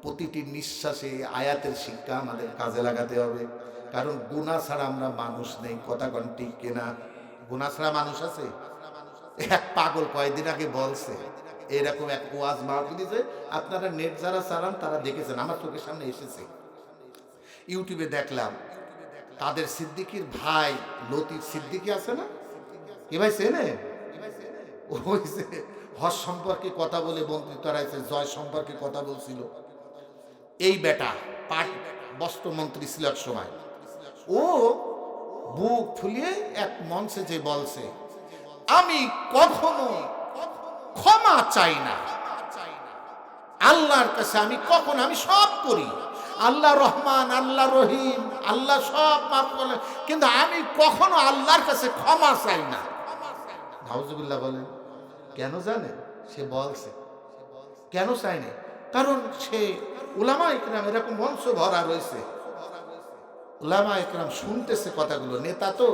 প্রতিটি নিঃশ্বাসে আয়াতের শিক্ষা আমাদের কাজে লাগাতে হবে। কারণ গুনাহ ছাড়া আমরা মানুষ নেই, কথা কোন ঠিক কিনা? গুনাহ ছাড়া মানুষ আছে? এক পাগল কয়েকদিন আগে বলছে, এরকম এক ওয়াজ মাহফিল, যে আপনারা নেট যারা চালান তারা দেখেছেন, আমার চোখের সামনে এসেছে, ইউটিউবে দেখলাম, তাদের সিদ্দিকীর ভাই লতিফ সিদ্দিকী আছে না, কি ভাই চেনে? ওই যে হজ সম্পর্কে কথা বলে বক্তৃতা রাখছে, জয় সম্পর্কে কথা বলছিল, এই বেটা পাট বস্ত্রমন্ত্রী ছিল এক সময়, ও বুক ফুলিয়ে এক মঞ্চে যে বলছে, আমি কখনো ক্ষমা চাই না আল্লাহর কাছে। আমি সব করি, আল্লাহ রহমান, আল্লাহ রহিম, আল্লাহ সব মাফ করে, কিন্তু আমি কখনো আল্লাহর কাছে ক্ষমা চাই না। নাউজুবিল্লাহ বলেন। কেন জানেন? সে বলছে কেন চাই না? কারণ সে উলামা ইকরাম, এরকম মঞ্চ ভরা রয়েছে, উলামা ইকরাম শুনতেছে কথাগুলো। নেতা তো,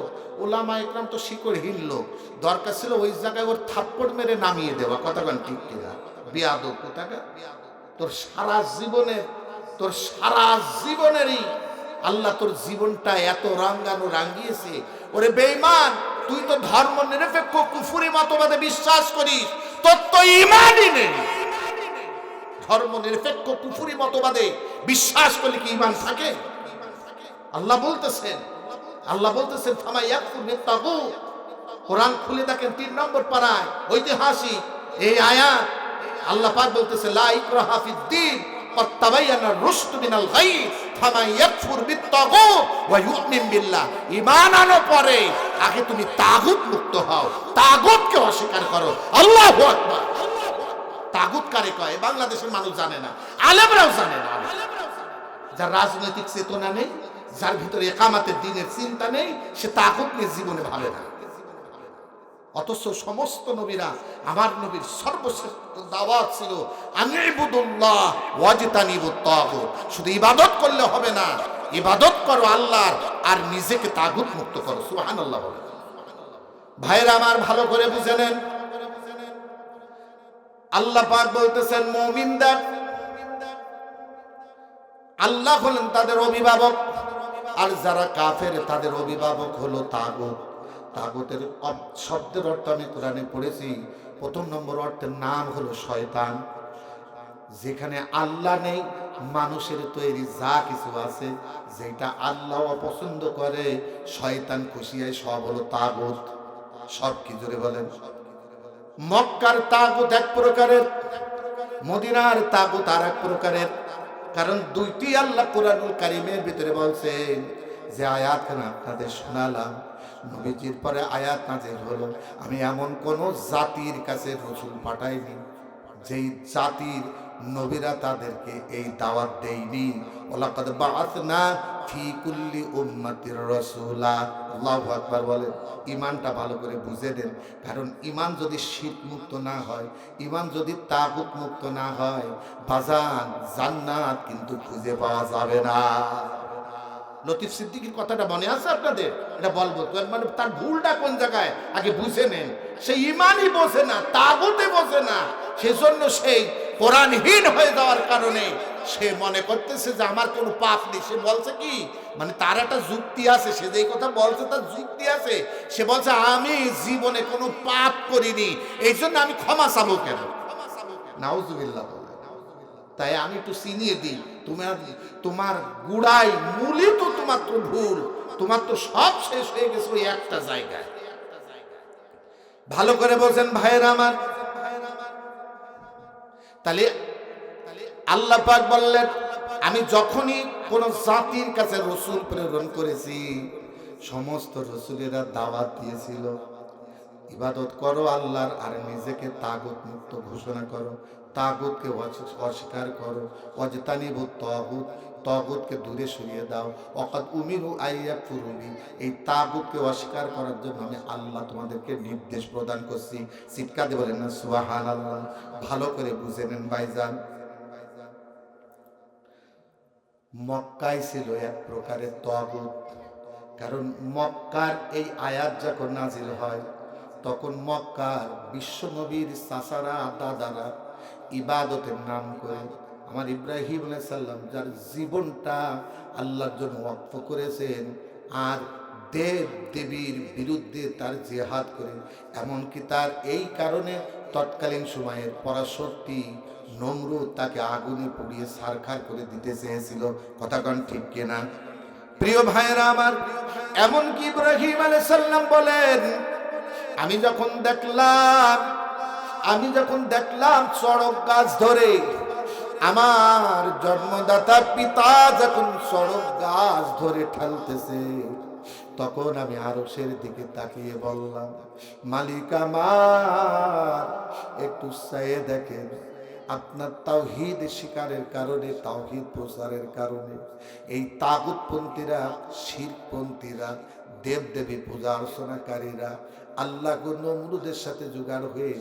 উলামা ইকরাম তো শিকড়হীন লোক, দরকার ছিল ওই জায়গায় ওর থাপ্পড় মেরে নামিয়ে দেওয়া। কথা বলেন ঠিক কিনা? বিয়াদব কোথাকার। তোর সারা জীবনেরই আল্লাহ তোর জীবনটা এত রাঙ্গানো রাঙ্গিয়েছে। ওরে বেঈমান, তুই তো ধর্ম নিরপেক্ষ কুফরি মতবাদে বিশ্বাস করিস, তোর তো ঈমানই নেই। ধর্ম নিরপেক্ষ কুফরি মতবাদে বিশ্বাস করলে কি ঈমান থাকে? আল্লাহ বলতেছেন ফামা ইয়াকফুর বিত্তাগুত। কোরআন খুলে দেখেন 3 নম্বর পারায় ঐতিহাসিক এই আয়াত। আল্লাহ পাক বলতেছে লা ইকরাহা ফিদ্দীন ক্বাদ তাবায়্যানা রুশদু মিনাল গাই ফামা ইয়াকফুর বিত্তাগুত ওয়া ইউমিন বিল্লাহ। ঈমান আনো পরে, আগে তুমি তাগুত মুক্ত হও, তাগুতকে অস্বীকার করো। আল্লাহু আকবার। তাগুত কারে কয়? বাংলাদেশের মানুষ জানে না, আলেমরাও জানে না। যার রাজনৈতিক চেতনা নেই, যার ভিতরে একামাতের দিনের চিন্তা নেই, সে তাগুত নিয়ে জীবনে ভাবে না। অথচ সমস্ত নবীরা, আমার নবীর সর্বশ্রেষ্ঠ দাওয়াত ছিল আনিবুদুল্লাহ ওয়াজতানিবুত তাগুত। শুধু ইবাদত করলে হবে না, ইবাদত করো আল্লাহর, আর নিজেকে তাগুত মুক্ত করো। সুবহানাল্লাহ বলে। ভাইরা আমার, ভালো করে বুঝে নেন, আল্লাহ পাক বলতেছেন মুমিনদের আল্লাহ হলেন তাদের অভিভাবক, আর যারা কাফের তাদের অভিভাবক হলো তাগুত। তাগুতের শব্দের অর্থ আমি কোরআনে পড়েছি, 1 নম্বর অর্থের নাম হলো শয়তান। যেখানে আল্লাহ নেই, মানুষের তৈরি যা কিছু আছে যেটা আল্লাহ অপছন্দ করে, শয়তান খুশি হয়, সব হলো তাগুত। সব কি জোরে বলেন? মক্কার তাগুত এক প্রকারের, মদিনার তাগুত আর এক প্রকারের। কারণ দুইটি আল্লাহ কুরআনুল কারীমের ভিতরে বলছেন যে আয়াতখানা আপনাদের শোনালাম, নবীজির পরে আয়াত নাযিল হলো। আমি এমন কোন জাতির কাছে রাসূল পাঠাইনি যেই জাতির নবীরা তাদেরকে এই দাওয়াত দেয়নি। ওয়ালাকাদ বাআসনা ফি কুল্লি উম্মাতির রাসূলা। আল্লাহু আকবার বলেন। ঈমানটা ভালো করে বুঝে দেন, কারণ ঈমান যদি শিরক মুক্ত না হয়, ঈমান যদি তাগুত মুক্ত না হয়, বাজান জান্নাত কিন্তু খুঁজে পাওয়া যাবে না। লতিফ সিদ্দিকীর কথাটা মনে আছে আপনাদের? এটা বলবো, মানে তার ভুলটা কোন জায়গায় আগে বুঝে নেন। সে ঈমানই বোঝে না, তাগুতে বোঝে না, সেজন্য সেই কোরআনহীন হয়ে যাওয়ার কারণে সে মনে করতেছে যে আমার কোনো পাপ নেই। সে বলছে কি, মানে তার একটা যুক্তি আছে, সে যেই কথা বলছে তার যুক্তি আছে। সে বলছে আমি জীবনে কোনো পাপ করিনি, এই জন্য আমি ক্ষমা চাবো কেন? নাউজুবিল্লাহ। তাই আমি একটু চিনিয়ে দিই, তোমার গুড়াই মূলই তো তোমার তো ভুল, তোমার তো সব শেষ হয়ে গেছে ওই একটা জায়গায়। ভালো করে বলছেন ভাইয়েরা আমার। তাহলে আল্লাহ পাক বললেন, আমি যখনই কোন জাতির কাছে রসুল প্রেরণ করেছি, সমস্ত রসুলেরা দাওয়াত দিয়েছিল ইবাদত করো আল্লাহর, আর নিজেকে তাগুত মুক্ত ঘোষণা করো, তাগুতকে অস্বীকার করো, ওয়াজতানিবুত তাগুত, তাগুতকে দূরে সরিয়ে দাও। ওয়াকাদ উমিরু আইয়াকফুরু বি, এই তাগুতকে অস্বীকার করার জন্য আমি আল্লাহ তোমাদেরকে নির্দেশ প্রদান করছি। চিৎকার দিয়ে বলেন না সুবহানাল্লাহ। ভালো করে বুঝে নেন ভাইজান, মক্কায় ছিল এক প্রকারের তাগুত। কারণ মক্কার এই আয়াত যখন নাজিল হয়, তখন মক্কার বিশ্ব নবীর চাচারা দাদারা ইবাদতের নাম করে, আমার ইব্রাহিম আলাইহিস সালাম যার জীবনটা আল্লাহর জন্য ওয়াকফ করেছেন, আর দেব দেবীর বিরুদ্ধে তার জিহাদ করে, এমনকি তার এই কারণে তৎকালীন সময়ের পরাশক্তি নমরুদ তাকে আগুনে পুড়িয়ে ছারখার করে দিতে চেয়েছিল। কথা কন ঠিক কিনা? প্রিয় ভাইয়েরা আমার, এমনকি ইব্রাহিম আলাইহিস সালাম বলেন, আমি যখন দেখলাম চড়ক গাছ ধরে, আমার জন্মদাতা পিতা যখন চড়ক গাছ ধরে ঠেলতেছে, তখন আমি আরশের দিকে তাকিয়ে বললাম, মালিক আমার, একটু চাইয়ে দেখেন, আপনার তাওহীদ স্বীকারের কারণে, তাওহীদ প্রচারের কারণে এই তাগুতপন্থীরা, শিরকপন্থীরা, দেবদেবী পূজা অর্চনাকারীরা আল্লাহ নমরুদের সাথে জোগাড় হয়ে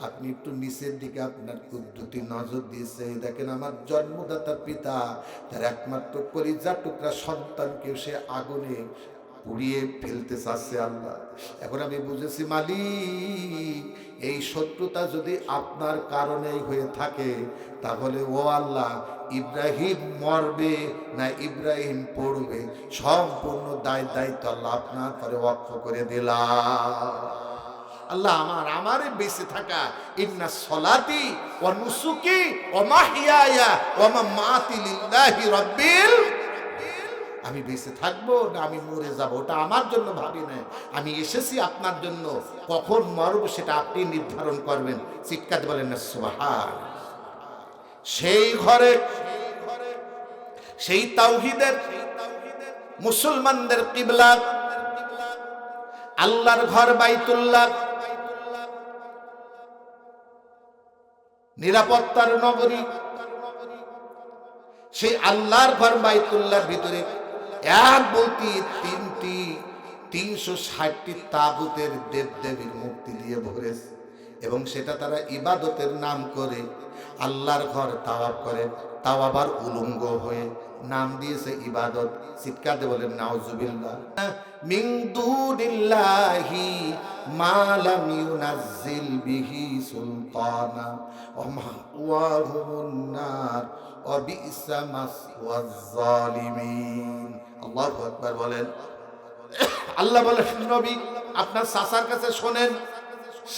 আপনি একটু নিচের দিকে আপনার কুদ্দুতি নজর দিয়েছে। দেখেন আমার জন্মদাতা পিতা তার একমাত্র কলিজার টুকরা সন্তানকে সে আগুনে পুড়িয়ে ফেলতে চাচ্ছে আল্লাহ। এখন আমি বুঝেছি মালিক, এই শত্রুতা যদি আপনার কারণেই হয়ে থাকে, তাহলে ও আল্লাহ, ইব্রাহিম মরবে না ইব্রাহিম পড়বে, সম্পূর্ণ দায়িত্ব আল্লাহ আপনার পরে ওয়াকফ করে দিলাম। আল্লাহ আমার বেঁচে থাকা, ইন্না সলাতি ওয়া নুসুকি ওয়া মাহইয়ায়া ওয়া মামাতি লিল্লাহি রাব্বিল, আমি বেঁচে থাকবো না আমি মরে যাব ওটা আমার জন্য ভাবি না, আমি এসেছি আপনার জন্য। কখন মরব সেটা আপনি নির্ধারণ করবেন। চিৎকার বলেন না সুবহান। সেই ঘরে, সেই তাওহীদের মুসলমানদের কিবলা আল্লাহর ঘর বাইতুল্লাহ, নিরাপত্তার নগরী, সেই আল্লাহর ঘর বাইতুল্লাহর ভিতরে এক বলতি 360টি তাগুতের দেবদেবীর মূর্তি দিয়ে ভরেছে, এবং সেটা তারা ইবাদতের নাম করে আল্লাহর ঘর তাওয়াফ করে, তাও আবার উলঙ্গ হয়ে, নাম দিয়েছে ইবাদত। চিৎকার দিয়ে বলেন নাউজুবিল্লাহ। মিন দুনিল্লাহি মা লাম ইউনাজ্জিল বিহি সুলতানা ওয়া মাওয়াহুমুন নার ওয়া বি'সা মাসওয়াজ জালিমিন। আল্লাহু আকবার বলেন। আল্লাহ বলেন, নবী আপনার চাচার কাছে শোনেন,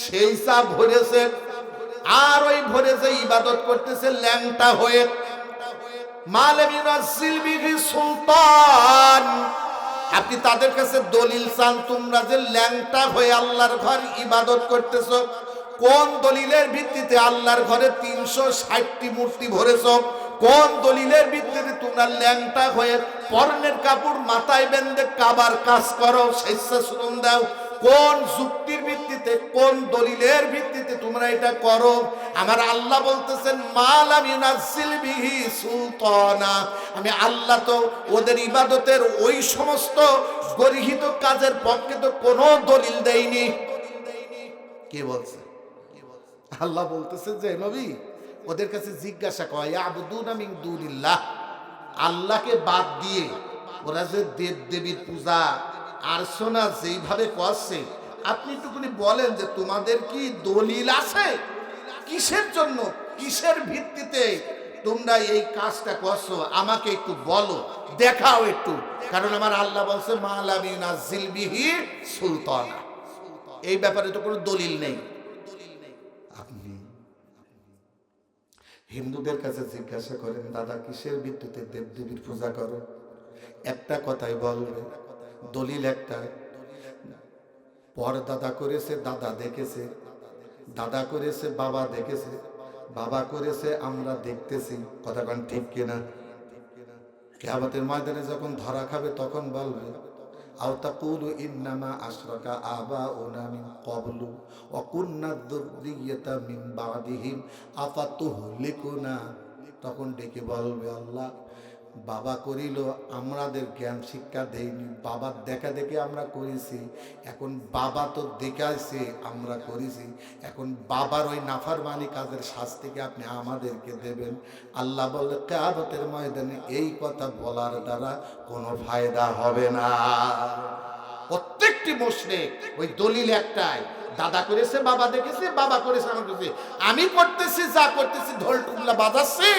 সেই চা ভরেছে, আর ওই ভরেছে ইবাদত করতেছে ল্যাংটা হয়ে। মালাম ইউনাজ্জিল বিহি সুলতান, আপনি তাদের কাছে দলিল চান, তোমরা যে ল্যাংটা হয়ে আল্লাহর ঘর ইবাদত করতেছ, কোন দলিলের ভিত্তিতে আল্লাহর ঘরে 360টি মূর্তি ভরেছ? কোন দলিলের ভিত্তিতে তোমরা ল্যাংটা হয়ে পরনের কাপড় মাথায় বেঁধে কাবার কাজ করো, স্বেচ্ছাশ্রম দাও? কোন যুক্তির ভিত্তিতে, কোন দলিলের ভিত্তিতে তোমরা এটা করো? আমার আল্লাহ বলতেছেন, মালাম ইউনাজ্জিল বিহি সুলতানা, আমি আল্লাহ তো ওদের ইবাদতের ওই সমস্ত গর্হিত কাজের পক্ষে তো কোনো দলিল দেয়নি। কে বলছে? আল্লাহ বলতেছে যে নবী ওদের কাছে জিজ্ঞাসা কর, ইয়াবুদুনা মিন দুনিল্লাহ, আল্লাহকে বাদ দিয়ে ওরা যে দেব দেবীর পূজা আর্চনা যেইভাবে করছে, আপনি একটুখানি বলেন যে তোমাদের কি দলিল আছে? কিসের জন্য, কিসের ভিত্তিতে তোমরা এই কাজটা করছো? আমাকে একটু বলো, দেখাও একটু। কারণ আমার আল্লাহ বলছে মালাম ইউনাজ্জিল বিহি সুলতানা, এই ব্যাপারে তো কোনো দলিল নেই। আপনি হিন্দুদের কাছে জিজ্ঞাসা করেন, দাদা কিসের ভিত্তিতে দেবদেবীর পূজা করো? একটা কথাই বলবে, দলিল একটা, পর দাদা করেছে দাদা দেখেছে, দাদা করেছে বাবা দেখেছে, বাবা করেছে আমরা দেখতেছি। কথা কোন ঠিক কিনা? কিয়ামতের ময়দানে যখন ধরা খাবে তখন বলবে, আও তাকুলু ইন্নামা আশরাকা আবাউনা মিন ক্বাবলু ওয়া কুন্না যুররিয়াতা মিন বাদিহিম আফাতুহলিকুনা। তখন ডেকে বলবে, আল্লাহ বাবা করিল, আমাদের জ্ঞান শিক্ষা দেয়নি, বাবার দেখা দেখে আমরা করেছি, এখন বাবা তো দেখাইছে আমরা করেছি, এখন বাবার ওই নাফরমানি কাজের শাস্তিকে আপনি আমাদেরকে দেবেন। আল্লাহ বলে কিয়ামতের ময়দানে এই কথা বলার দ্বারা কোনো ফায়দা হবে না। প্রত্যেকটি মুশরিক ওই দলিল একটাই, দাদা করেছে বাবা দেখেছে, বাবা করেছে আমার করেছে, আমি করতেছি যা করতেছি ঢোল টুকলা বাজাচ্ছে,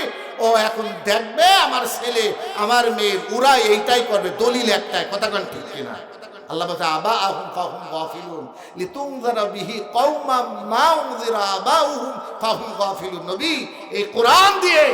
ও এখন দেখবে আমার ছেলে আমার মেয়ে ওরা এইটাই করবে, দলিল একটাই। কথা কোন ঠিক কিনা? আল্লাহ বলছে আবাহুম ফাহুম গাফিলুন লিতুনযিরা বিহি কওমান মা উনযিরা আবাহুম ফাহুম গাফিলুন। নবী এই কোরআন দিয়ে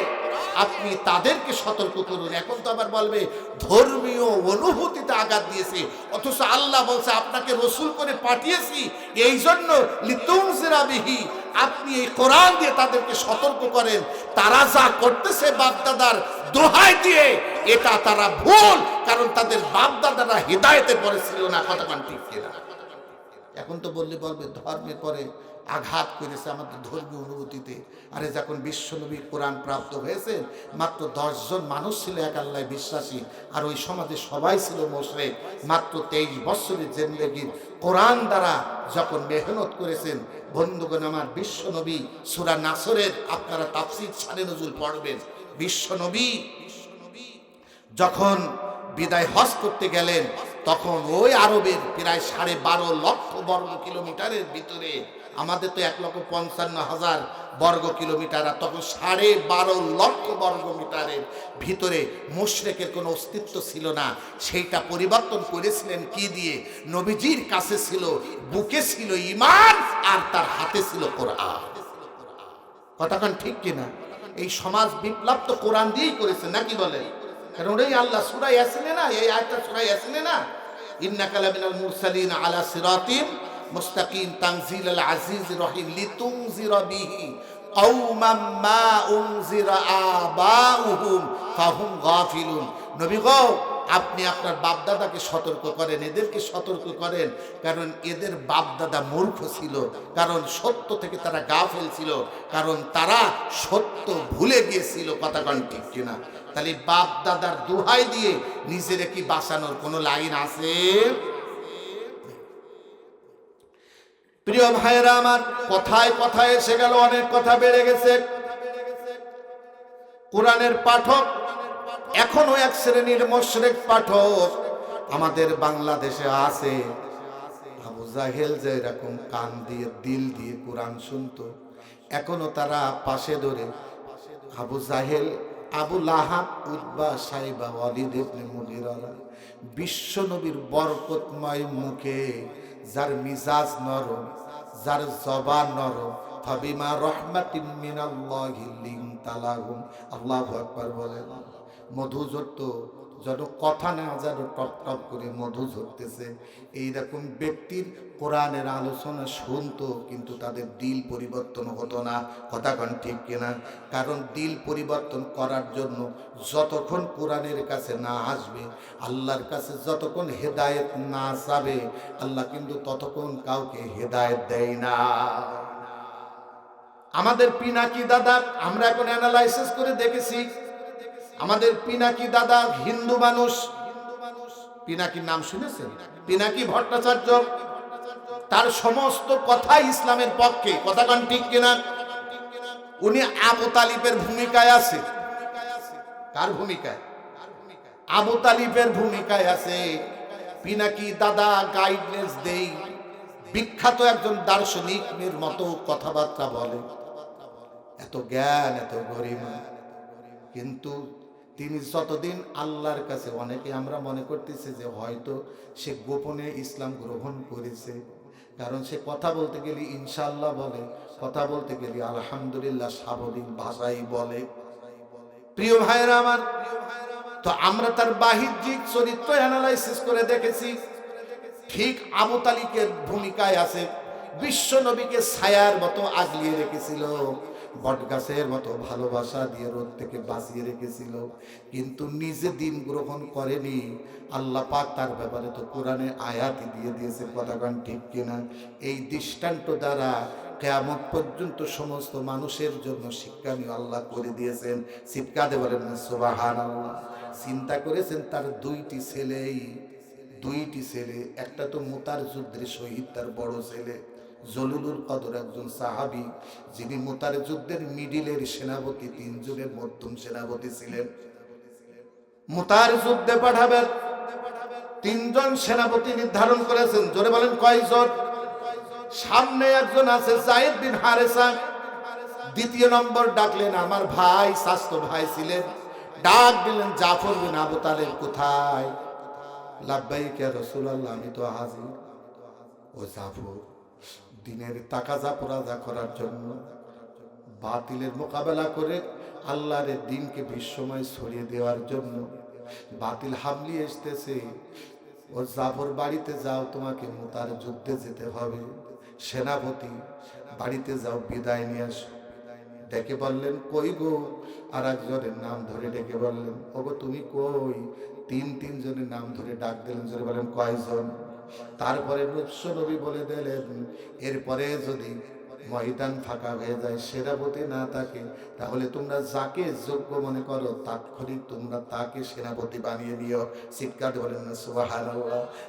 আপনি তাদেরকে সতর্ক করুন। এখন তো আবার বলবে ধর্মীয় অনুভূতিতে আঘাত দিয়েছে, অথচ আল্লাহ বলছে আপনাকে রসুল করে পাঠিয়েছি এই জন্য লিতুনজিরা বিহি, আপনি এই কোরআন দিয়ে তাদেরকে সতর্ক করেন। তারা যা করতেছে বাপদাদার দোহাই দিয়ে, এটা তারা ভুল, কারণ তাদের বাপদাদারা হিদায়েতে পড়েছিল না। কতক্ষণ ঠিক কিনা? এখন তো বললে বলবে ধর্মের পরে আঘাত করেছে আমাদের ধর্মীয় অনুভূতিতে। আরে যখন বিশ্বনবী কোরআন প্রাপ্ত হয়েছে, মাত্র 10 জন মানুষ ছিল এক আল্লাহ বিশ্বাসী, আর ওই সমাজে সবাই ছিল মুশরিক। মাত্র 23 বছরের জিন্দেগির কোরআন দ্বারা যখন মেহনত করেছেন, বন্ধুগণ আমার, বিশ্বনবী সূরা নাসরের আপনারা তাফসীর শানে নজুল পড়বেন। বিশ্বনবী যখন বিদায় হজ করতে গেলেন, তখন ওই আরবের প্রায় 12.5 লক্ষ বর্গ কিলোমিটারের ভিতরে, আমাদের তো 1,55,000 বর্গ কিলোমিটার, আর তখন 12.5 লক্ষ বর্গ মিটারের ভিতরে মুশরিকের কোনো অস্তিত্ব ছিল না। সেইটা পরিবর্তন করেছিলেন কি দিয়ে? নবীজির কাছে ছিল, বুকে ছিল ঈমান, আর তার হাতে ছিল কোরআন। কথাখান ঠিক কিনা? এই সমাজ বিপ্লব তো কোরআন দিয়েই করেছে, নাকি বলে? কারণ ওই আল্লাহ সূরা ইয়াসিনে না, এই আয়াতটা সূরা ইয়াসিনে না, ইন্নাকা লামিনাল মুরসালিন আলা সিরাতিন মুস্তাকিম তানজিলাল আজিজির রহিম লিতুনজিরা বিহি কওমান মা উনজিরা আবাউহুম ফাহুম গাফিলুন। নবী গো, আপনি আপনার বাপদাদাকে সতর্ক করেন, এদেরকে সতর্ক করেন, কারণ এদের বাপদাদা মূর্খ ছিল, কারণ সত্য থেকে তারা গাফেল ছিল, কারণ তারা সত্য ভুলে গিয়েছিল। কথাগণ ঠিক কিনা? তাহলে বাপদাদার দোহাই দিয়ে নিজের কি বাঁচানোর কোনো লাইন আছে? প্রিয় ভাইয়েরা আমার, কথায় কথায় এসে গেল, অনেক কথা বেড়ে গেছে। কোরআনের পাঠক এখনো এক শ্রেণীর মুশরিক পাঠক আমাদের বাংলাদেশে আছে। আবু জাহেল যে এরকম কান দিয়ে দিল দিয়ে কোরআন শুনতো, এখনো তারা পাশে ধরে আবু জাহেল, আবু লাহাব, উতবা, সাইবা, ওয়ালিদ ইবনে মুগীরা, বিশ্ব নবীর বরকতময় মুখে যার মিজাজ নরম, যার জবান নরম, ফাবিমা রহমাতিন মিনাল্লাহি লিনতা লাহুম, আল্লাহু আকবার বলেন। মধু ঝরত, যেন কথা না যেন টপ টপ করে মধু ঝরতেছে। এইরকম ব্যক্তির কোরআনের আলোচনা শুনতো, কিন্তু তাদের দিল পরিবর্তন হতো না। কথাক্ষণ ঠিক কিনা? কারণ দিল পরিবর্তন করার জন্য যতক্ষণ কোরআনের কাছে না আসবে, আল্লাহর কাছে যতক্ষণ হেদায়েত না যাবে, আল্লাহ কিন্তু ততক্ষণ কাউকে হেদায়েত দেয় না। আমাদের পিনাকি দাদা, আমরা এখন অ্যানালাইসিস করে দেখেছি, আমাদের পিনাকি দাদা হিন্দু মানুষ। পিনাকির নাম শুনেছেন? পিনাকি ভট্টাচার্য, তার সমস্ত কথাই ইসলামের পক্ষে। কথাক্ষণ ঠিক কিনা? উনি আবু তালিবের ভূমিকায় আছে। কার ভূমিকায়? আবু তালিবের ভূমিকায় আছে। পিনাকি দাদা গাইডনেস দেই, বিখ্যাত একজন দার্শনিকের মতো কথাবার্তা বলে, এত জ্ঞান, এত গরিমা, কিন্তু তিনি যতদিন আল্লাহর কাছে, অনেকে আমরা মনে করতেছি যে হয়তো সে গোপনে ইসলাম গ্রহণ করেছে, কারণ সে কথা বলতে গেলে ইনশাআল্লাহ বলে, কথা বলতে গেলে আলহামদুলিল্লাহ স্বাভাবিক ভাষাই বলে। প্রিয় ভাইরা আমার, তো আমরা তার বাহ্যিক চরিত্র অ্যানালাইসিস করে দেখেছি, ঠিক আবু তালিবের ভূমিকায় আছে। বিশ্ব নবীকে ছায়ার মতো আগলিয়ে রেখেছিল, বটগাছের মতো ভালোবাসা দিয়ে রোদ থেকে বাঁচিয়ে রেখেছিল, কিন্তু নিজে দিন গ্রহণ করেনি। আল্লাহ পাক তার ব্যাপারে তো কোরআনে আয়াত দিয়ে দিয়েছে। কথাগান ঠিক কিনা? এই দৃষ্টান্ত দ্বারা কিয়ামত পর্যন্ত সমস্ত মানুষের জন্য শিক্ষা নিয়ে আল্লাহ করে দিয়েছেন। চিৎকারে বলেন না সুবহানাল্লাহ। চিন্তা করেছেন, তার দুইটি ছেলে, একটা তো মুতার যুদ্ধের শহীদ, তার বড় ছেলে জলিলুল কদর একজন সাহাবী, যিনি মুতার যুদ্ধের মিডিলের সেনাপতি, 3 জনের মধ্যম সেনাপতি ছিলেন। মুতার যুদ্ধে পাঠাবেন 3 জন সেনাপতি নির্ধারণ করেছেন। জোরে বলেন কয়জন? সামনে একজন আছে যায়েদ বিন হারেসা, দ্বিতীয় নম্বর ডাকলেন আমার ভাই, স্বাস্থ্য ভাই ছিলেন, ডাক দিলেন জাফর বিন আবু তালেব কোথায়? লাব্বাইক ইয়া রাসূলুল্লাহ, আমি তো হাজির। ও জাফর, দিনের তাকাজা পরাজা করার জন্য, বাতিলের মোকাবেলা করে আল্লাহর দিনকে বিশ্বময় ছড়িয়ে দেওয়ার জন্য বাতিল হামলি আসতেছে। ও জাফর বাড়িতে যাও, তোমাকে মুতার যুদ্ধে যেতে হবে। সেনাপতি বাড়িতে যাও, বিদায় নিয়ে আসো। ডেকে বললেন কই গো? আর একজনের নাম ধরে ডেকে বললেন ওগো তুমি কই? তিনজনের নাম ধরে ডাক দিলেন, জোরে বলেন কয়জন? তারপরে নবী বলে দিলেন এরপরে যদি ময়দান ফাঁকা হয়ে যায়, সেনাপতি না থাকে, তাহলে তোমরা যাকে যোগ্য মনে করো তাৎক্ষণিক তোমরা তাকে সেনাপতি বানিয়ে নিও। চিৎকার বলেন না সুবহানাল্লাহ।